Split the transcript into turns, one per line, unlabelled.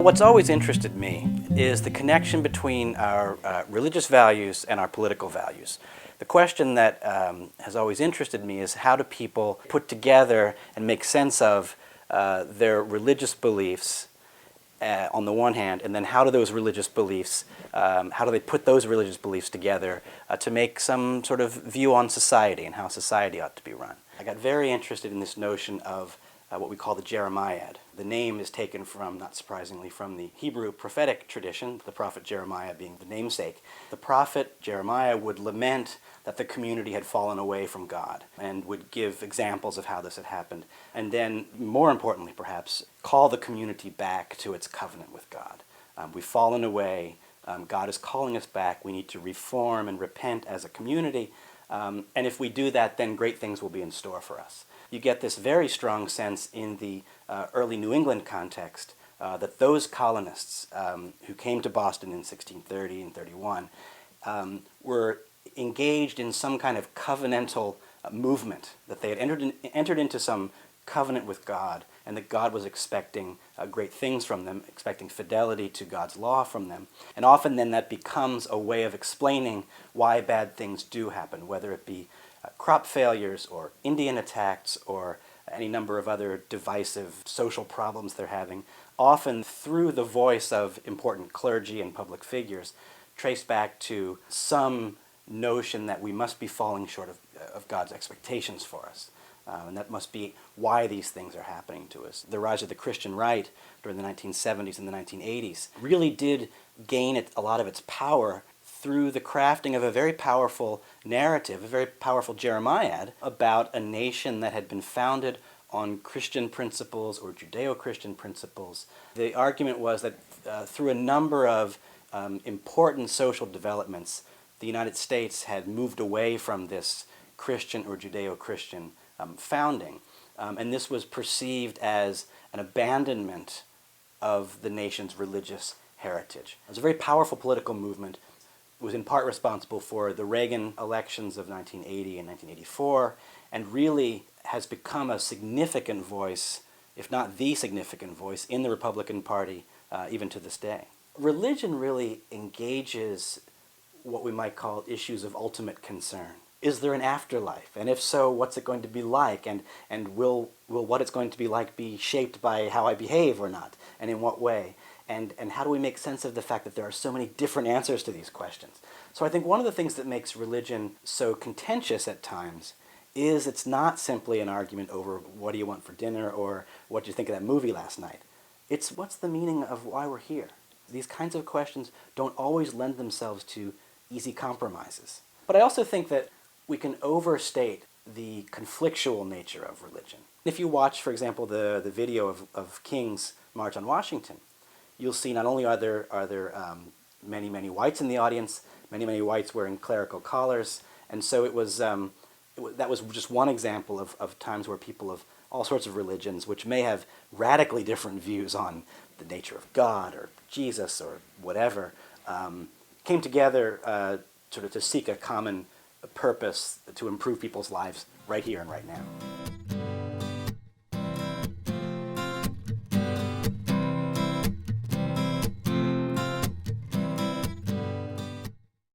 What's always interested me is the connection between our religious values and our political values. The question that has always interested me is how do people put together and make sense of their religious beliefs on the one hand, and then how do those religious beliefs, how do they put those religious beliefs together to make some sort of view on society and how society ought to be run. I got very interested in this notion of what we call the Jeremiad. The name is taken from, not surprisingly, from the Hebrew prophetic tradition, the prophet Jeremiah being the namesake. The prophet Jeremiah would lament that the community had fallen away from God and would give examples of how this had happened. And then, more importantly perhaps, call the community back to its covenant with God. We've fallen away. God is calling us back. We need to reform and repent as a community. And if we do that, then great things will be in store for us. You get this very strong sense in the early New England context that those colonists who came to Boston in 1630 and 31 were engaged in some kind of covenantal movement, that they had entered into some covenant with God, and that God was expecting great things from them, expecting fidelity to God's law from them. And often then that becomes a way of explaining why bad things do happen, whether it be crop failures or Indian attacks or any number of other divisive social problems they're having, often through the voice of important clergy and public figures, traced back to some notion that we must be falling short of God's expectations for us. And that must be why these things are happening to us. The rise of the Christian right during the 1970s and the 1980s really did gain a lot of its power through the crafting of a very powerful narrative, a very powerful Jeremiad, about a nation that had been founded on Christian principles or Judeo-Christian principles. The argument was that through a number of important social developments, the United States had moved away from this Christian or Judeo-Christian founding. And this was perceived as an abandonment of the nation's religious heritage. It was a very powerful political movement. It was in part responsible for the Reagan elections of 1980 and 1984, and really has become a significant voice, if not the significant voice, in the Republican Party even to this day. Religion really engages what we might call issues of ultimate concern. Is there an afterlife? And if so, what's it going to be like? And will what it's going to be like be shaped by how I behave or not? And in what way? And how do we make sense of the fact that there are so many different answers to these questions? So I think one of the things that makes religion so contentious at times is it's not simply an argument over what do you want for dinner or what do you think of that movie last night. It's what's the meaning of why we're here? These kinds of questions don't always lend themselves to easy compromises. But I also think that we can overstate the conflictual nature of religion. If you watch, for example, the video of King's March on Washington, you'll see not only are there many whites in the audience, many whites wearing clerical collars, and so that was just one example of times where people of all sorts of religions, which may have radically different views on the nature of God or Jesus or whatever, came together sort of to seek a common purpose to improve people's lives right here and right now.